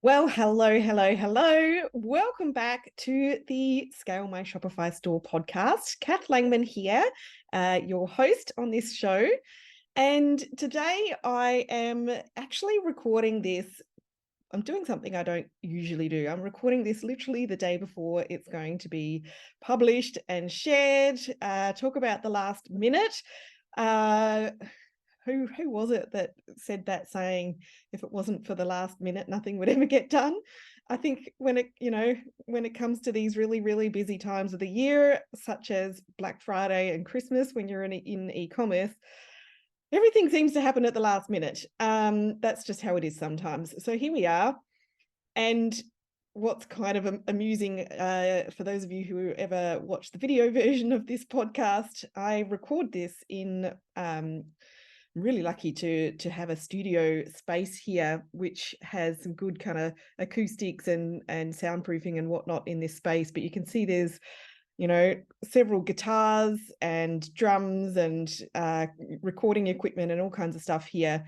Well, hello. Welcome back to the Scale My Shopify Store podcast. Kath Langman here, your host on this show. And today I am actually recording this. I'm doing something I don't usually do. I'm recording this literally the day before it's going to be published and shared. Talk about the last minute. Who was it that said that saying, if it wasn't for the last minute, nothing would ever get done? I think when it comes to these really busy times of the year, such as Black Friday and Christmas, when you're in e-commerce, everything seems to happen at the last minute. That's just how it is sometimes. So here we are. And what's kind of amusing, for those of you who ever watch the video version of this podcast, I record this in I'm really lucky to have a studio space here, which has some good kind of acoustics and soundproofing and whatnot in this space. But you can see there's, several guitars and drums and recording equipment and all kinds of stuff here,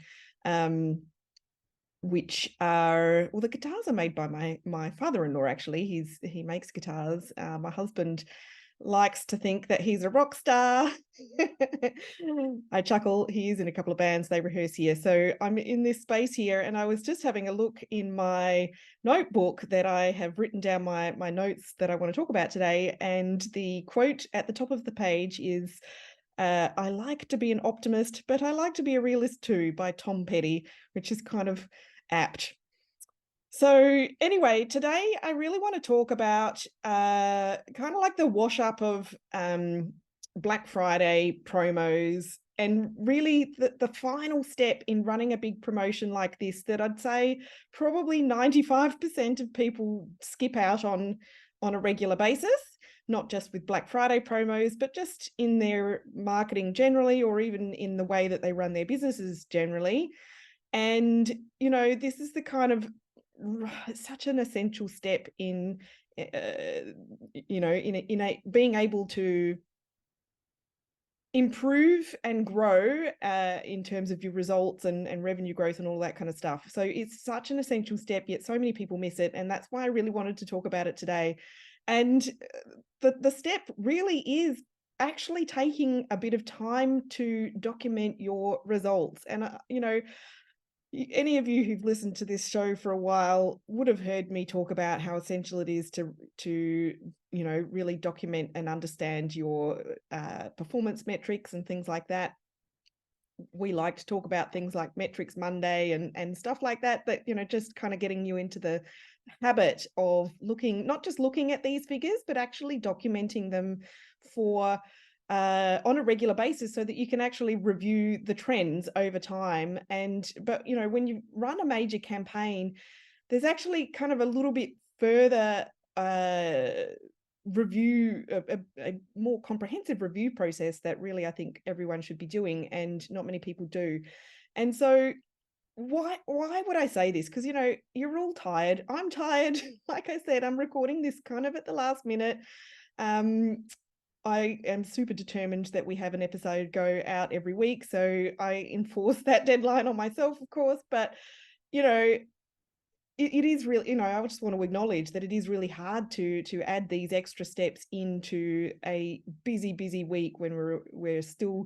which are, well, the guitars are made by my father-in-law, actually. He makes guitars. My husband likes to think that he's a rock star. I chuckle. He is in a couple of bands. They rehearse here. So I'm in this space here, and I was just having a look in my notebook that I have written down my notes that I want to talk about today. And the quote at the top of the page is, I like to be an optimist, but I like to be a realist too, by Tom Petty, which is kind of apt. So anyway, today I really want to talk about kind of like the wash up of Black Friday promos, and really the final step in running a big promotion like this that I'd say probably 95% of people skip out on a regular basis, not just with Black Friday promos, but just in their marketing generally, or even in the way that they run their businesses generally. And, this is the kind of such an essential step in being able to improve and grow in terms of your results and revenue growth and all that kind of stuff. So it's such an essential step, yet so many people miss it, and that's why I really wanted to talk about it today. And the step really is actually taking a bit of time to document your results. And any of you who've listened to this show for a while would have heard me talk about how essential it is to really document and understand your performance metrics and things like that. We like to talk about things like Metrics Monday and stuff like that, just kind of getting you into the habit of not just looking at these figures, but actually documenting them for on a regular basis, so that you can actually review the trends over time. But when you run a major campaign, there's actually kind of a little bit further review, a more comprehensive review process that really I think everyone should be doing, and not many people do. And so why would I say this? Because you're all tired. I'm tired. Like I said, I'm recording this kind of at the last minute. I am super determined that we have an episode go out every week, so I enforce that deadline on myself, of course. But it is really, I just want to acknowledge that it is really hard to add these extra steps into a busy week when we're still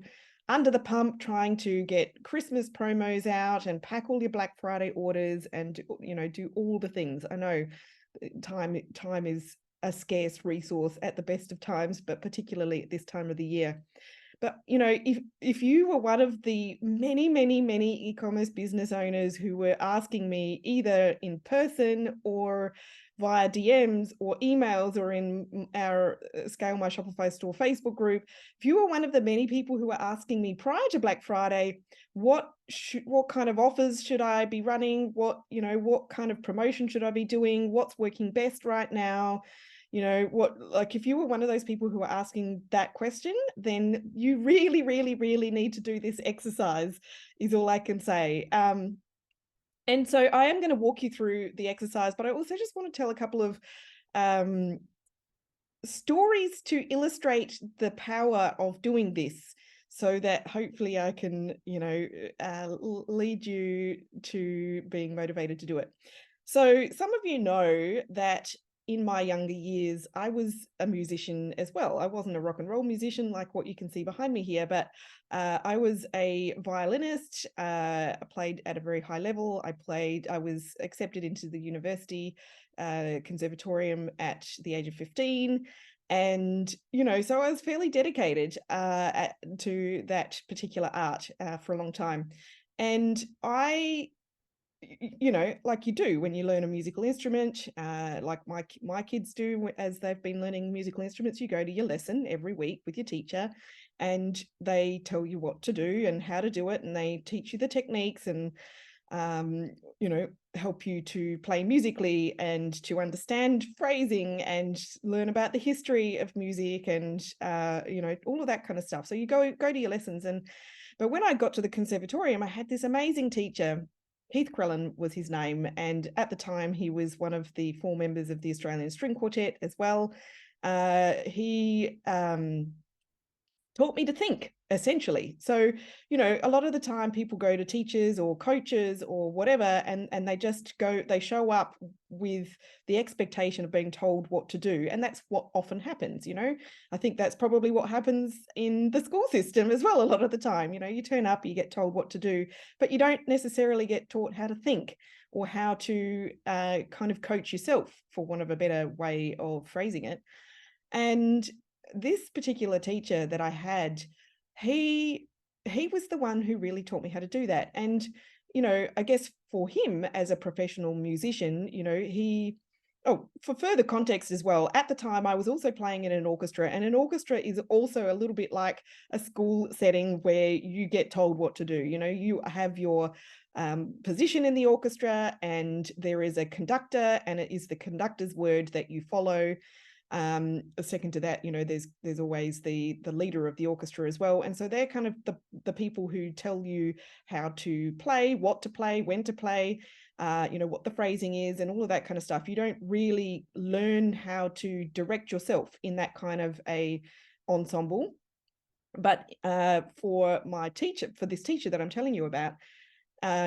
under the pump trying to get Christmas promos out and pack all your Black Friday orders and do all the things. I know time is a scarce resource at the best of times, but particularly at this time of the year. But if you were one of the many e-commerce business owners who were asking me either in person or via DMs or emails or in our Scale My Shopify Store Facebook group, if you were one of the many people who were asking me prior to Black Friday, what kind of offers should I be running? What kind of promotion should I be doing? What's working best right now? If you were one of those people who are asking that question, then you really need to do this exercise, is all I can say. And so I am going to walk you through the exercise, but I also just want to tell a couple of stories to illustrate the power of doing this, so that hopefully I can, lead you to being motivated to do it. So some of you know that in my younger years, I was a musician as well. I wasn't a rock and roll musician like what you can see behind me here, but I was a violinist. I played at a very high level. I was accepted into the university conservatorium at the age of 15. And, so I was fairly dedicated to that particular art for a long time. And like you do when you learn a musical instrument, like my kids do as they've been learning musical instruments, you go to your lesson every week with your teacher and they tell you what to do and how to do it, and they teach you the techniques and um, help you to play musically and to understand phrasing and learn about the history of music and all of that kind of stuff. So you go to your lessons. But when I got to the conservatorium, I had this amazing teacher. Heath Crellin was his name, and at the time he was one of the 4 members of the Australian String Quartet as well. He taught me to think, essentially. So, a lot of the time people go to teachers or coaches or whatever, and they show up with the expectation of being told what to do. And that's what often happens. I think that's probably what happens in the school system as well a lot of the time. You turn up, you get told what to do, but you don't necessarily get taught how to think or how to kind of coach yourself, for want of a better way of phrasing it. And this particular teacher that I had, he was the one who really taught me how to do that. And I guess for him as a professional musician, for further context as well, at the time I was also playing in an orchestra, and an orchestra is also a little bit like a school setting where you get told what to do. You have your position in the orchestra, and there is a conductor, and it is the conductor's word that you follow. Second to that, there's always the leader of the orchestra as well, and so they're kind of the people who tell you how to play, what to play, when to play, what the phrasing is, and all of that kind of stuff. You don't really learn how to direct yourself in that kind of a ensemble. But for this teacher that I'm telling you about,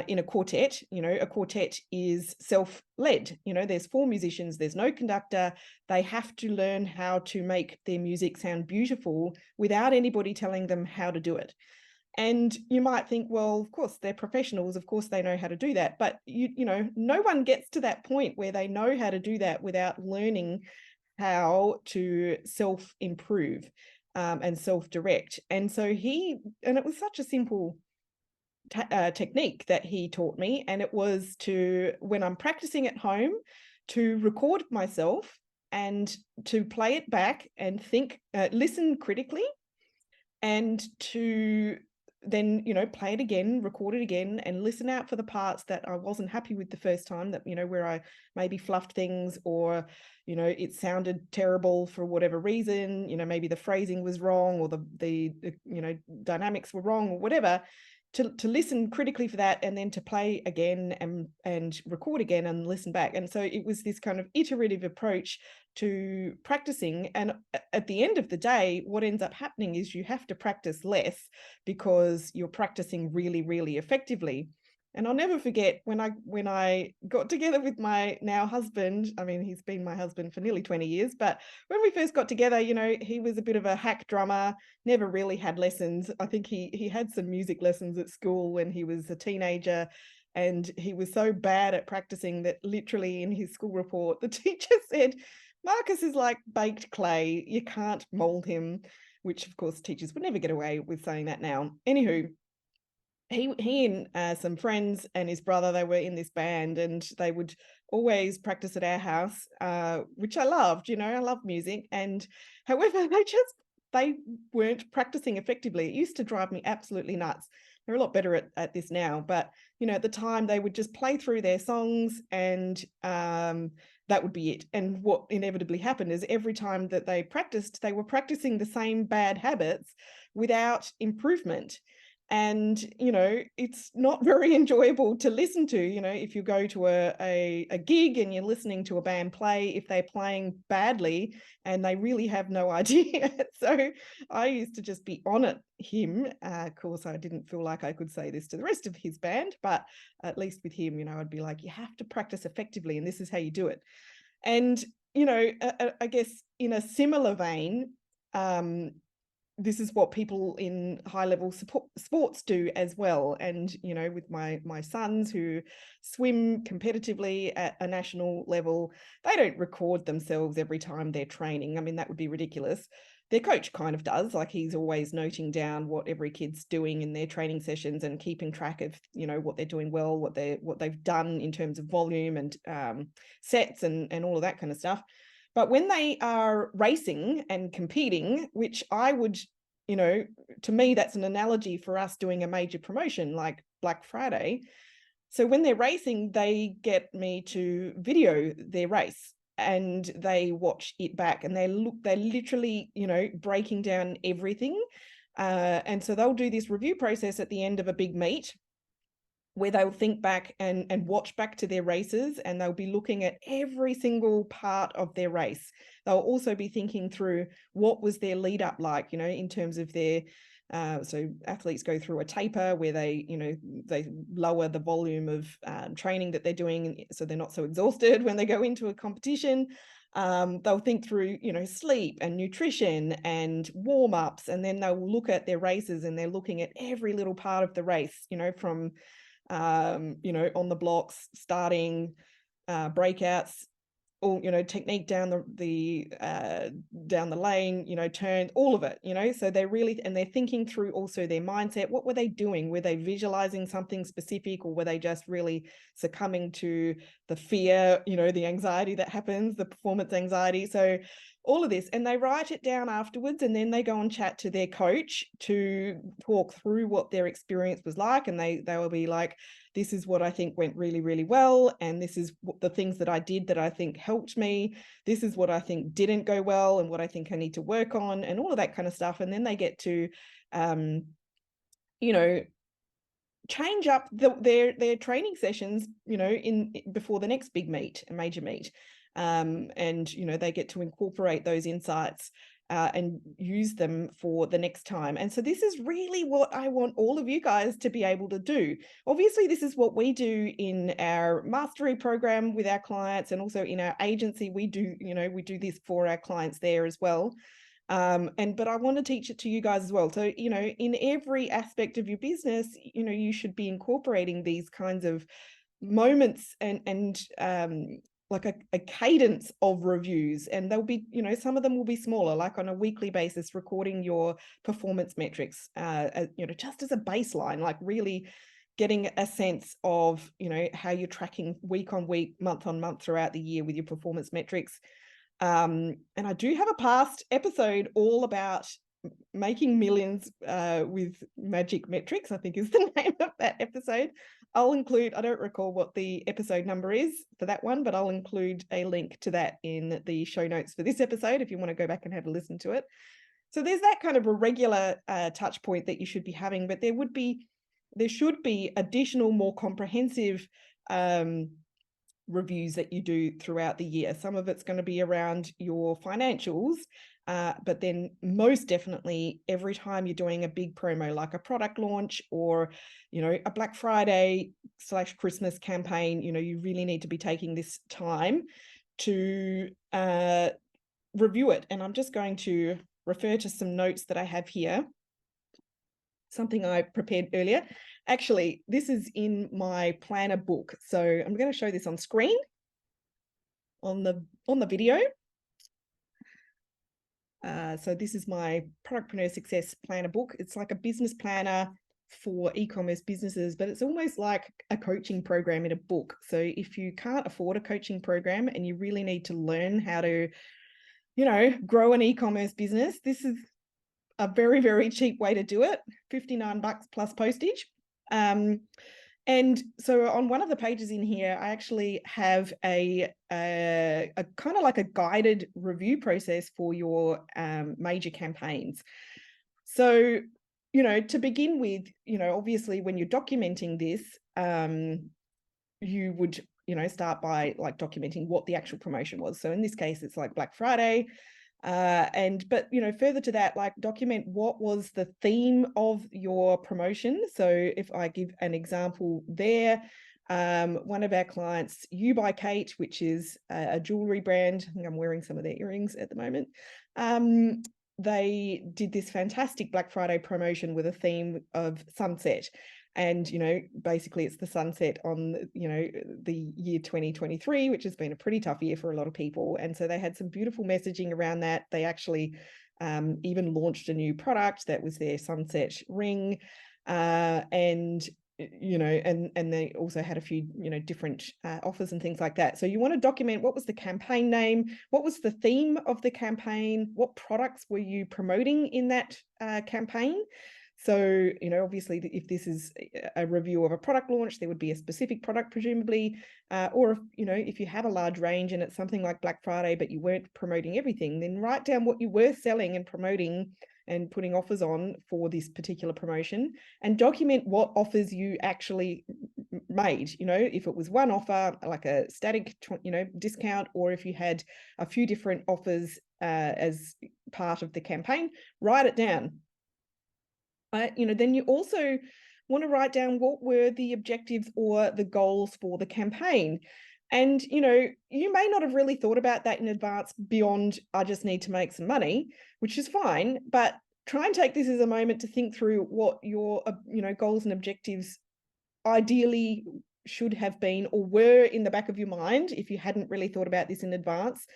in a quartet, a quartet is self-led. There's 4 musicians, there's no conductor. They have to learn how to make their music sound beautiful without anybody telling them how to do it. And you might think, well, of course, they're professionals, of course they know how to do that. But no one gets to that point where they know how to do that without learning how to self-improve and self-direct. And so it was such a simple technique that he taught me, and it was to, when I'm practicing at home, to record myself and to play it back and think, listen critically, and to then play it again, record it again, and listen out for the parts that I wasn't happy with the first time, that where I maybe fluffed things, or it sounded terrible for whatever reason, maybe the phrasing was wrong, or the dynamics were wrong, or whatever. To listen critically for that, and then to play again and record again and listen back. And so it was this kind of iterative approach to practicing. And at the end of the day, what ends up happening is you have to practice less because you're practicing really, really effectively. And I'll never forget when I got together with my now husband. I mean, he's been my husband for nearly 20 years, but when we first got together, he was a bit of a hack drummer, never really had lessons. I think he had some music lessons at school when he was a teenager, and he was so bad at practicing that literally in his school report, the teacher said, "Marcus is like baked clay. You can't mold him," which of course teachers would never get away with saying that now. Anywho, he and some friends and his brother, they were in this band, and they would always practice at our house, which I loved. I love music, and however, they weren't practicing effectively. It used to drive me absolutely nuts. They're a lot better at this now, but at the time they would just play through their songs, and that would be it. And what inevitably happened is every time that they practiced, they were practicing the same bad habits without improvement. And, it's not very enjoyable to listen to. If you go to a gig and you're listening to a band play, if they're playing badly and they really have no idea. So I used to just be on him. Of course, I didn't feel like I could say this to the rest of his band, but at least with him, I'd be like, you have to practice effectively, and this is how you do it. And, I guess in a similar vein, this is what people in high level sports do as well. And, with my sons who swim competitively at a national level, they don't record themselves every time they're training. I mean, that would be ridiculous. Their coach kind of does, like he's always noting down what every kid's doing in their training sessions and keeping track of, what they're doing well, what they've done in terms of volume and sets and all of that kind of stuff. But when they are racing and competing, which I would, to me, that's an analogy for us doing a major promotion like Black Friday. So when they're racing, they get me to video their race and they watch it back, and they're literally, breaking down everything. And so they'll do this review process at the end of a big meet, where they'll think back and watch back to their races, and they'll be looking at every single part of their race. They'll also be thinking through what was their lead up like, in terms of their, so athletes go through a taper where they, they lower the volume of training that they're doing so they're not so exhausted when they go into a competition. They'll think through, sleep and nutrition and warm-ups, and then they'll look at their races and they're looking at every little part of the race, from on the blocks, starting, breakouts, all, technique down the lane, turn, all of it, so they're thinking through also their mindset. What were they doing? Were they visualizing something specific, or were they just really succumbing to the fear, the anxiety that happens, the performance anxiety? So all of this, and they write it down afterwards, and then they go and chat to their coach to talk through what their experience was like, and they will be like, this is what I think went really, really well, and this is the things that I did that I think helped me. This is what I think didn't go well and what I think I need to work on, and all of that kind of stuff. And then they get to change up their training sessions, in before the next big meet, a major meet. And they get to incorporate those insights and use them for the next time. And so this is really what I want all of you guys to be able to do. Obviously, this is what we do in our mastery program with our clients, and also in our agency. We do this for our clients there as well. But I want to teach it to you guys as well. So, in every aspect of your business, you should be incorporating these kinds of moments and like a cadence of reviews. And they'll be, some of them will be smaller, like on a weekly basis, recording your performance metrics, just as a baseline, like really getting a sense of, how you're tracking week on week, month on month throughout the year with your performance metrics. And I do have a past episode all about making millions with magic metrics, I think is the name of that episode. I'll include, I don't recall what the episode number is for that one, but I'll include a link to that in the show notes for this episode if you want to go back and have a listen to it. So there's that kind of a regular touch point that you should be having, but there should be additional, more comprehensive reviews that you do throughout the year. Some of it's going to be around your financials, but then most definitely every time you're doing a big promo, like a product launch or, a Black Friday / Christmas campaign, you really need to be taking this time to review it. And I'm just going to refer to some notes that I have here, something I prepared earlier. Actually, this is in my planner book. So I'm going to show this on screen on the video. So this is my Productpreneur Success Planner book. It's like a business planner for e-commerce businesses, but it's almost like a coaching program in a book. So if you can't afford a coaching program and you really need to learn how to, grow an e-commerce business, this is a very, very cheap way to do it, $59 plus postage. And so on one of the pages in here, I actually have a kind of like a guided review process for your major campaigns. So to begin with, obviously when you're documenting this, you would, start by like documenting what the actual promotion was. So in this case, it's like Black Friday. But further to that, like document what was the theme of your promotion. So if I give an example there, one of our clients, You by Kate, which is a jewelry brand, I think I'm wearing some of their earrings at the moment. They did this fantastic Black Friday promotion with a theme of sunset. And, basically it's the sunset on, the year 2023, which has been a pretty tough year for a lot of people. And so they had some beautiful messaging around that. They actually even launched a new product that was their sunset ring. And they also had a few, different offers and things like that. So you want to document what was the campaign name, what was the theme of the campaign, what products were you promoting in that campaign. So, obviously, if this is a review of a product launch, there would be a specific product, presumably, or if you have a large range and it's something like Black Friday, but you weren't promoting everything, then write down what you were selling and promoting and putting offers on for this particular promotion, and document what offers you actually made. If it was one offer, like a static, discount, or if you had a few different offers as part of the campaign, write it down. Then you also want to write down what were the objectives or the goals for the campaign. And, you may not have really thought about that in advance beyond, I just need to make some money, which is fine. But try and take this as a moment to think through what your, goals and objectives ideally should have been or were in the back of your mind if you hadn't really thought about this in advance.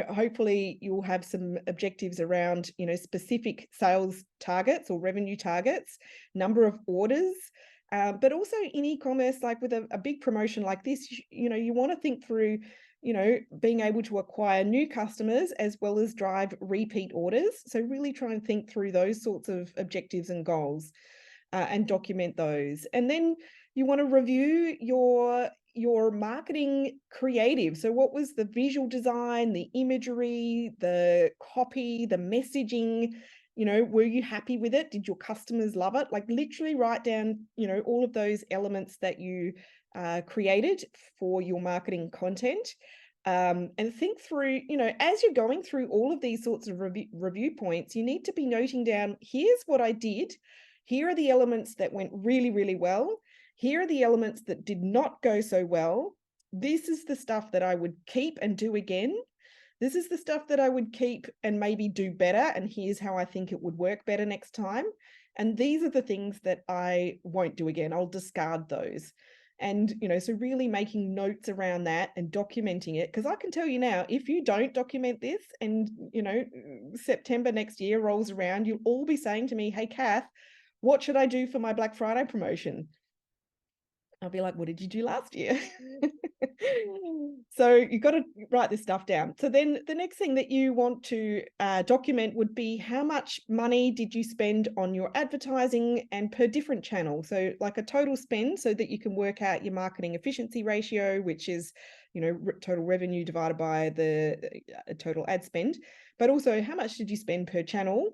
Hopefully you'll have some objectives around, specific sales targets or revenue targets, number of orders, but also in e-commerce, like with a big promotion like this, you want to think through, being able to acquire new customers as well as drive repeat orders. So really try and think through those sorts of objectives and goals. And document those. And then you want to review your marketing creative. So what was the visual design, the imagery, the copy, the messaging? Were you happy with it? Did your customers love it? Like literally write down, all of those elements that you created for your marketing content. And think through, as you're going through all of these sorts of review points, you need to be noting down, here's what I did. Here are the elements that went really, really well. Here are the elements that did not go so well. This is the stuff that I would keep and do again. This is the stuff that I would keep and maybe do better. And here's how I think it would work better next time. And these are the things that I won't do again. I'll discard those. And, so really making notes around that and documenting it. Because I can tell you now, if you don't document this and, September next year rolls around, you'll all be saying to me, hey, Kath, what should I do for my Black Friday promotion? I'll be like, what did you do last year? So you've got to write this stuff down. So then the next thing that you want to document would be how much money did you spend on your advertising and per different channel. So like a total spend so that you can work out your marketing efficiency ratio, which is, total revenue divided by the total ad spend, but also how much did you spend per channel,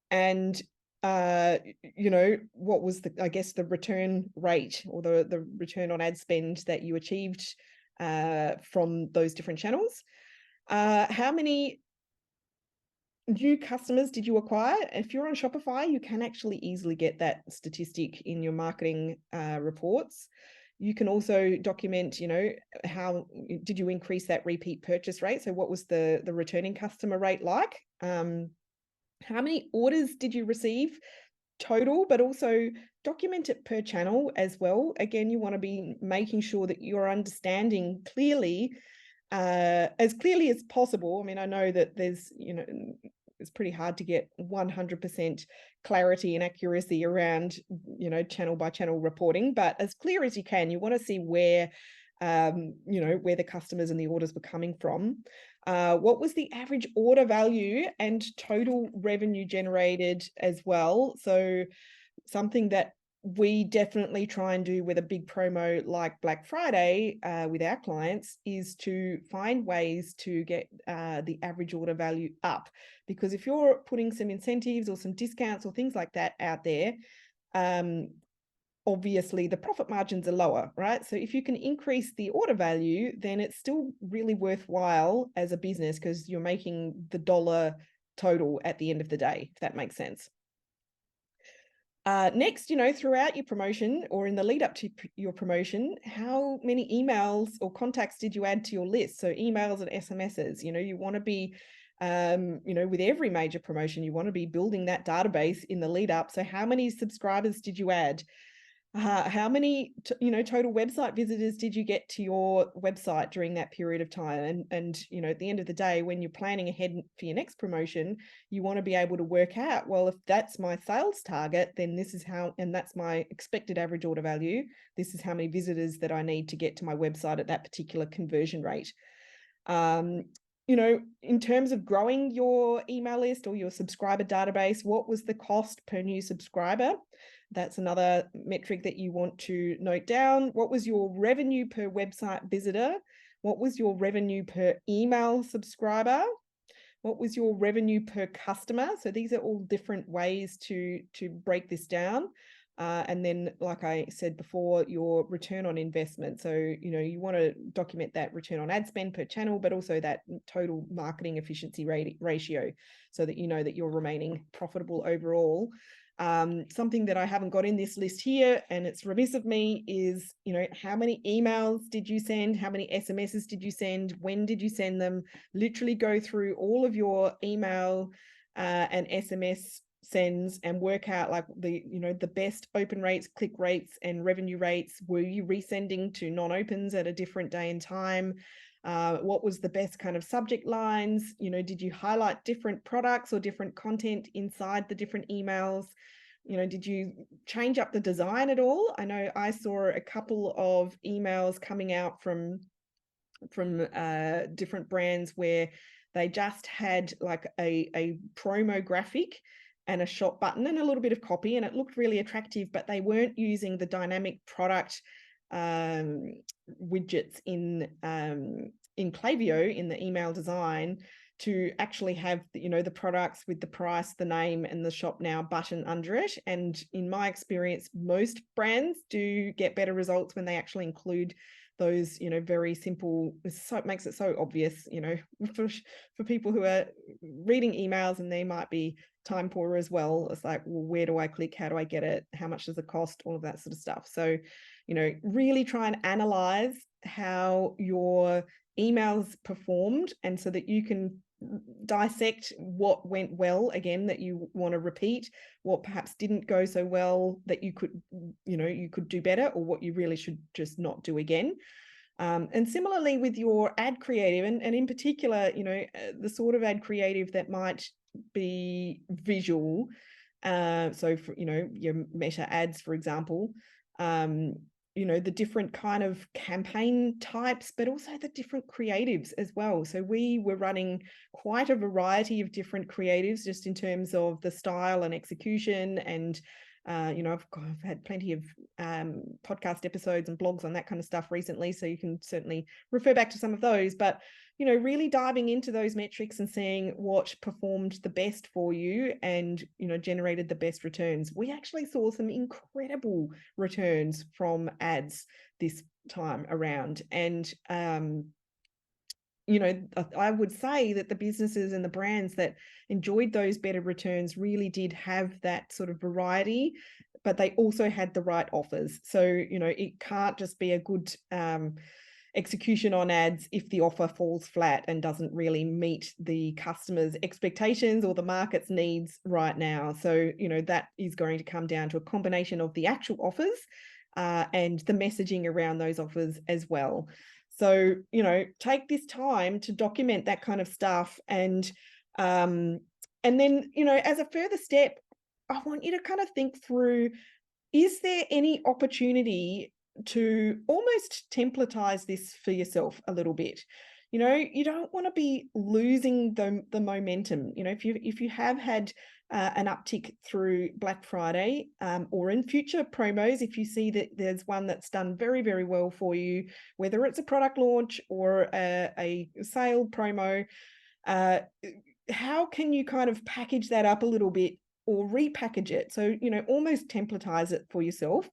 and what was the return rate or the return on ad spend that you achieved from those different channels. How many new customers did you acquire? If you're on Shopify, you can actually easily get that statistic in your marketing reports. You can also document, how did you increase that repeat purchase rate? So what was the returning customer rate like? How many orders did you receive total, but also document it per channel as well. Again, you want to be making sure that you're understanding clearly, as clearly as possible. I mean, I know that there's, it's pretty hard to get 100% clarity and accuracy around, channel by channel reporting, but as clear as you can, you want to see where, where the customers and the orders were coming from. What was the average order value and total revenue generated as well? So something that we definitely try and do with a big promo like Black Friday with our clients is to find ways to get the average order value up. Because if you're putting some incentives or some discounts or things like that out there, obviously the profit margins are lower, right? So if you can increase the order value, then it's still really worthwhile as a business because you're making the dollar total at the end of the day, if that makes sense. Next, throughout your promotion or in the lead up to your promotion, how many emails or contacts did you add to your list? So emails and SMSs, you want to be, with every major promotion, you want to be building that database in the lead up. So how many subscribers did you add? How many, total website visitors did you get to your website during that period of time? And at the end of the day, when you're planning ahead for your next promotion, you want to be able to work out, well, if that's my sales target, then this is how, and that's my expected average order value. This is how many visitors that I need to get to my website at that particular conversion rate. In terms of growing your email list or your subscriber database, what was the cost per new subscriber? That's another metric that you want to note down. What was your revenue per website visitor? What was your revenue per email subscriber? What was your revenue per customer? So these are all different ways to break this down. And then, like I said before, your return on investment. So, you want to document that return on ad spend per channel, but also that total marketing efficiency ratio so that you know that you're remaining profitable overall. Something that I haven't got in this list here, and it's remiss of me, is, how many emails did you send? How many SMSs did you send? When did you send them? Literally go through all of your email and SMS sends and work out like the best open rates, click rates, and revenue rates. Were you resending to non-opens at a different day and time? What was the best kind of subject lines? Did you highlight different products or different content inside the different emails? Did you change up the design at all? I know I saw a couple of emails coming out from different brands where they just had like a promo graphic and a shop button and a little bit of copy, and it looked really attractive, but they weren't using the dynamic product widgets in Klaviyo in the email design to actually have the products with the price, the name, and the shop now button under it. And in my experience, most brands do get better results when they actually include those very simple. So it makes it so obvious for people who are reading emails and they might be time poor as well. It's like, well, where do I click? How do I get it? How much does it cost? All of that sort of stuff. So really try and analyze how your emails performed, and so that you can dissect what went well, again, that you want to repeat, what perhaps didn't go so well that you could do better, or what you really should just not do again. And similarly with your ad creative, and in particular, the sort of ad creative that might be visual. So for, your meta ads, for example, the different kind of campaign types, but also the different creatives as well. So we were running quite a variety of different creatives just in terms of the style and execution. And, I've had plenty of podcast episodes and blogs on that kind of stuff recently, so you can certainly refer back to some of those. But, really diving into those metrics and seeing what performed the best for you and, generated the best returns. We actually saw some incredible returns from ads this time around. And, I would say that the businesses and the brands that enjoyed those better returns really did have that sort of variety, but they also had the right offers. So, it can't just be a good execution on ads if the offer falls flat and doesn't really meet the customer's expectations or the market's needs right now. So, that is going to come down to a combination of the actual offers and the messaging around those offers as well. So, take this time to document that kind of stuff. And then, as a further step, I want you to kind of think through, is there any opportunity to almost templatize this for yourself a little bit? you don't want to be losing the momentum. If you have had an uptick through Black Friday, or in future promos, if you see that there's one that's done very, very well for you, whether it's a product launch or a sale promo, how can you kind of package that up a little bit or repackage it? So, almost templatize it for yourself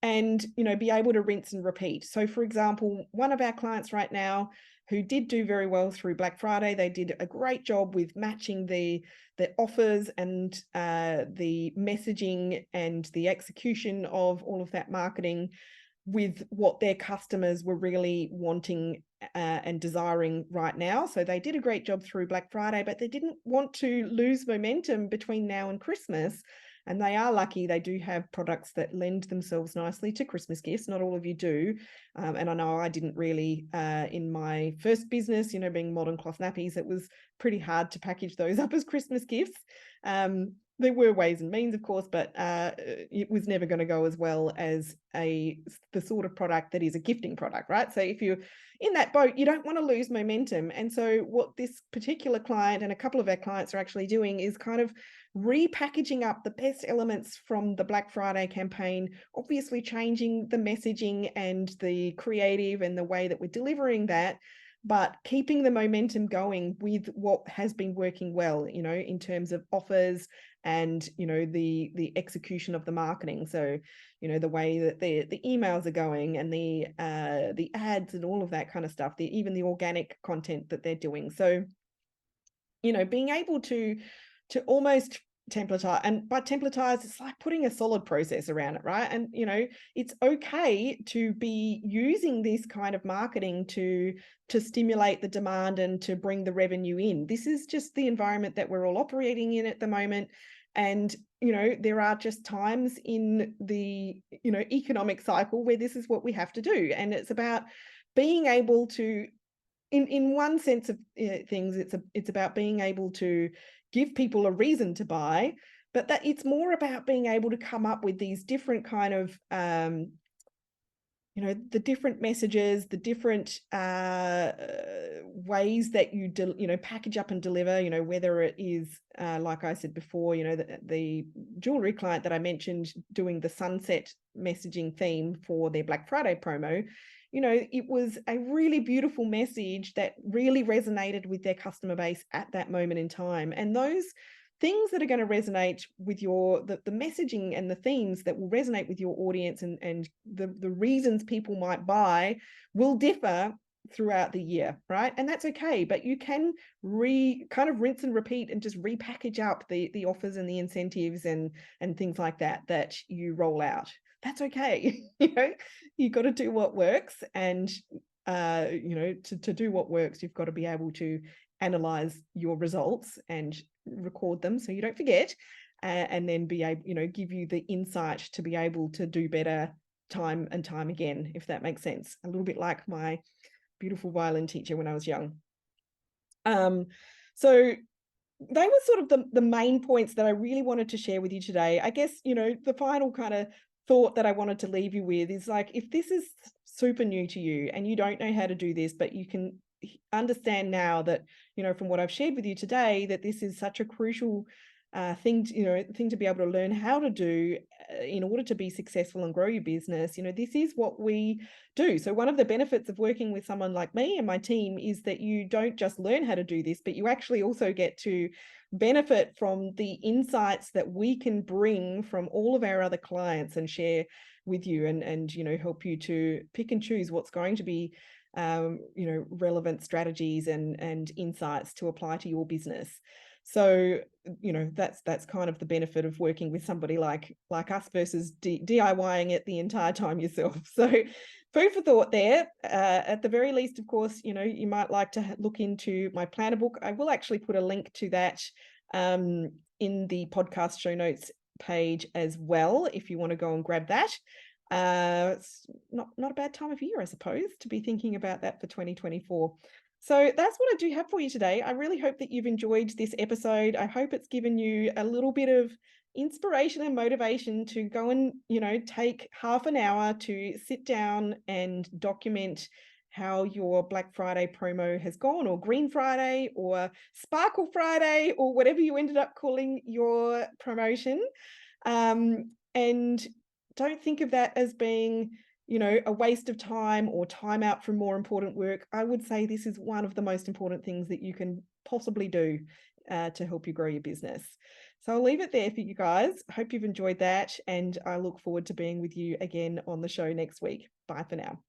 and, be able to rinse and repeat. So, for example, one of our clients right now who did do very well through Black Friday, they did a great job with matching the offers and the messaging and the execution of all of that marketing with what their customers were really wanting and desiring right now. So they did a great job through Black Friday, but they didn't want to lose momentum between now and Christmas. And they are lucky they do have products that lend themselves nicely to Christmas gifts. Not all of you do. And I know I didn't really in my first business, being Modern Cloth Nappies, it was pretty hard to package those up as Christmas gifts. There were ways and means, of course, but it was never going to go as well as the sort of product that is a gifting product, right? So if you're in that boat, you don't want to lose momentum. And so what this particular client and a couple of our clients are actually doing is kind of repackaging up the best elements from the Black Friday campaign, obviously changing the messaging and the creative and the way that we're delivering that, but keeping the momentum going with what has been working well, in terms of offers and, the execution of the marketing. So, the way that the emails are going and the ads and all of that kind of stuff, even the organic content that they're doing. So, being able to almost templatize, and by templatize, it's like putting a solid process around it, right? And it's okay to be using this kind of marketing to stimulate the demand and to bring the revenue in. This is just the environment that we're all operating in at the moment. And there are just times in the economic cycle where this is what we have to do. And it's about being able to, in one sense of things, it's about being able to give people a reason to buy, but that it's more about being able to come up with these different kind of the different messages, the different ways that you package up and deliver, whether it is like I said before, the jewelry client that I mentioned doing the sunset messaging theme for their Black Friday promo. It was a really beautiful message that really resonated with their customer base at that moment in time. And those things that are going to resonate with the messaging and the themes that will resonate with your audience and the reasons people might buy will differ throughout the year, right? And that's okay, but you can kind of rinse and repeat and just repackage up the offers and the incentives and things like that you roll out. That's okay. You've got to do what works, and to do what works, you've got to be able to analyze your results and record them so you don't forget, and then be able, give you the insight to be able to do better time and time again, if that makes sense. A little bit like my beautiful violin teacher when I was young. So they were sort of the main points that I really wanted to share with you today. I guess, the final kind of thought that I wanted to leave you with is, like, if this is super new to you and you don't know how to do this, but you can understand now that, from what I've shared with you today, that this is such a crucial thing to be able to learn how to do in order to be successful and grow your business. This is what we do. So one of the benefits of working with someone like me and my team is that you don't just learn how to do this, but you actually also get to benefit from the insights that we can bring from all of our other clients and share with you, and help you to pick and choose what's going to be relevant strategies and insights to apply to your business. So, that's kind of the benefit of working with somebody like us versus DIYing it the entire time yourself. So food for thought there. At the very least, of course, you might like to look into my planner book. I will actually put a link to that in the podcast show notes page as well, if you want to go and grab that. It's not a bad time of year, I suppose, to be thinking about that for 2024. So that's what I do have for you today. I really hope that you've enjoyed this episode. I hope it's given you a little bit of inspiration and motivation to go and, take half an hour to sit down and document how your Black Friday promo has gone, or Green Friday, or Sparkle Friday, or whatever you ended up calling your promotion. And don't think of that as being, a waste of time or time out from more important work. I would say this is one of the most important things that you can possibly do to help you grow your business. So I'll leave it there for you guys. Hope you've enjoyed that, and I look forward to being with you again on the show next week. Bye for now.